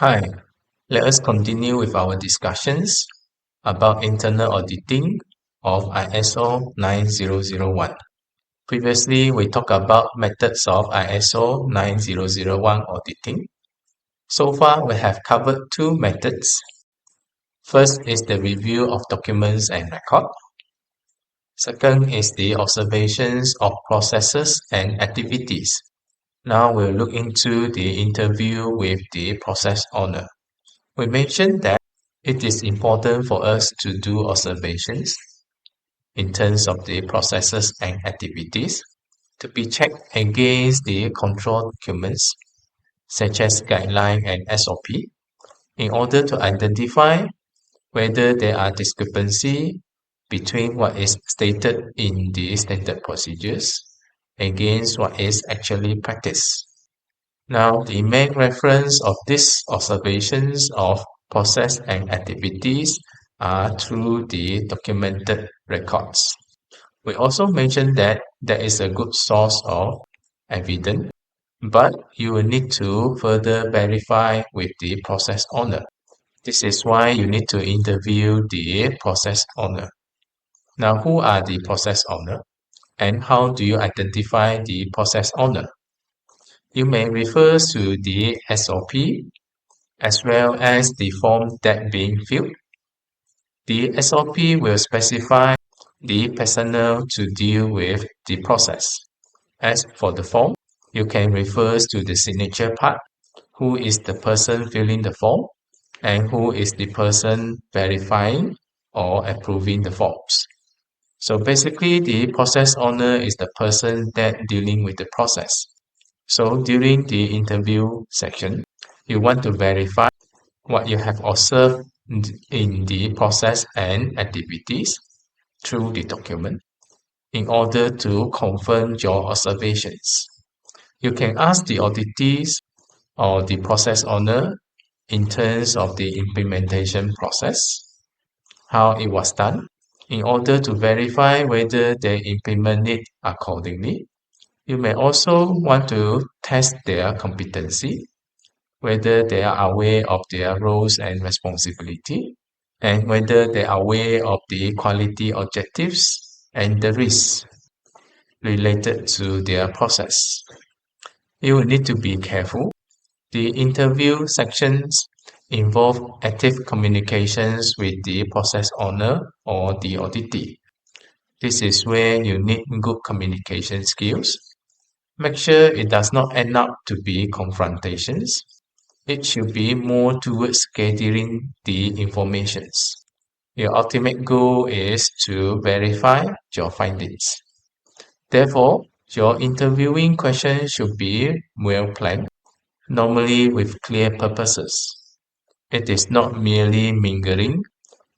Hi, let us continue with our discussions about internal auditing of ISO 9001. Previously, we talked about methods of ISO 9001 auditing. So far, we have covered two methods. First is the review of documents and record. Second is the observations of processes and activities. Now we'll look into the interview with the process owner. We mentioned that it is important for us to do observations in terms of the processes and activities to be checked against the control documents such as guideline and SOP in order to identify whether there are discrepancy between what is stated in the standard procedures against what is actually practiced. Now, the main reference of these observations of process and activities are through the documented records. We also mentioned that there is a good source of evidence, but you will need to further verify with the process owner. This is why you need to interview the process owner. Now, who are the process owner and how do you identify the process owner? You may refer to the SOP as well as the form that being filled. The SOP will specify the personnel to deal with the process. As for the form, you can refer to the signature part, who is the person filling the form, and who is the person verifying or approving the forms. So basically, the process owner is the person that dealing with the process. So during the interview section, you want to verify what you have observed in the process and activities through the document in order to confirm your observations. You can ask the auditees or the process owner in terms of the implementation process, how it was done, in order to verify whether they implement it accordingly. You may also want to test their competency, whether they are aware of their roles and responsibility, and whether they are aware of the quality objectives and the risks related to their process. You will need to be careful. The interview sections involve active communications with the process owner or the auditee. This is where you need good communication skills. Make sure it does not end up to be confrontations. It should be more towards gathering the informations. Your ultimate goal is to verify your findings. Therefore, your interviewing questions should be well planned, normally with clear purposes. It is not merely mingling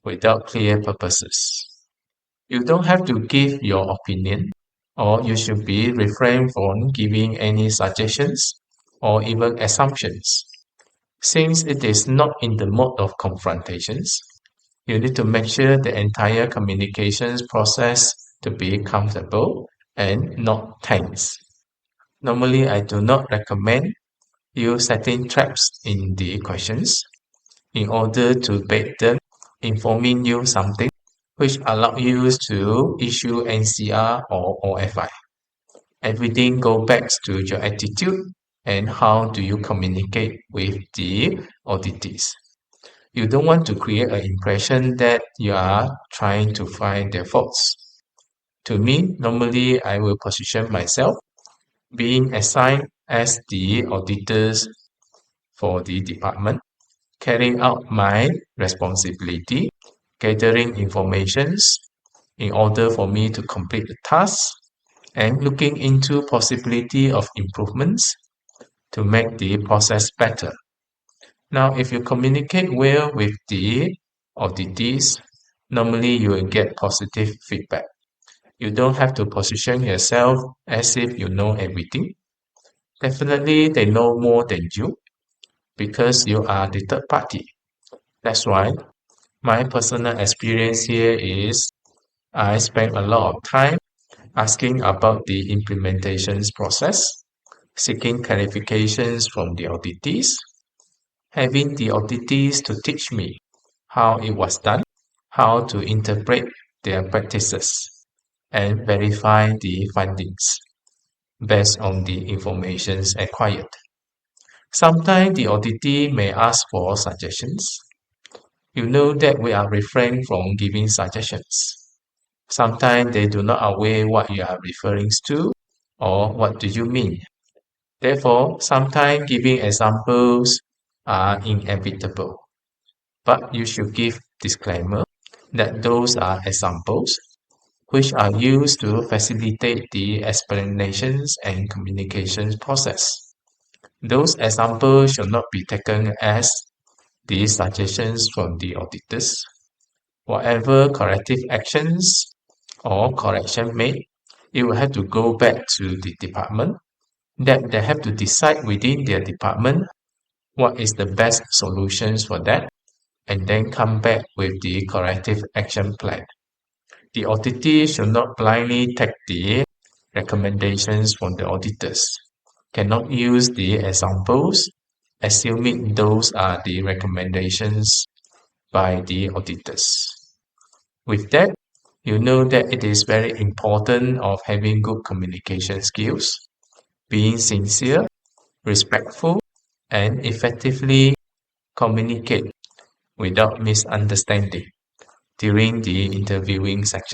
without clear purposes. You don't have to give your opinion, or you should be refrain from giving any suggestions or even assumptions. Since it is not in the mode of confrontations, you need to make sure the entire communications process to be comfortable and not tense. Normally, I do not recommend you setting traps in the questions in order to bait them, informing you something which allow you to issue NCR or OFI. Everything goes back to your attitude and how do you communicate with the auditees. You don't want to create an impression that you are trying to find their faults. To me, normally I will position myself being assigned as the auditors for the department, carrying out my responsibility, gathering informations in order for me to complete the task, and looking into possibility of improvements to make the process better. Now, if you communicate well with the auditees, normally you will get positive feedback. You don't have to position yourself as if you know everything. Definitely, they know more than you because you are the third party. That's why my personal experience here is I spend a lot of time asking about the implementations process, seeking clarifications from the auditees, having the auditees to teach me how it was done, how to interpret their practices, and verify the findings based on the information acquired. Sometimes the auditee may ask for suggestions. You know that we are refrained from giving suggestions. Sometimes they do not aware what you are referring to or what do you mean. Therefore, sometimes giving examples are inevitable. But you should give disclaimer that those are examples which are used to facilitate the explanations and communications process. Those examples should not be taken as the suggestions from the auditors. Whatever corrective actions or correction made, it will have to go back to the department, that they have to decide within their department what is the best solutions for that, and then come back with the corrective action plan. The auditee should not blindly take the recommendations from the auditors, cannot use the examples, assuming those are the recommendations by the auditors. With that, you know that it is very important of having good communication skills, being sincere, respectful, and effectively communicate without misunderstanding during the interviewing section.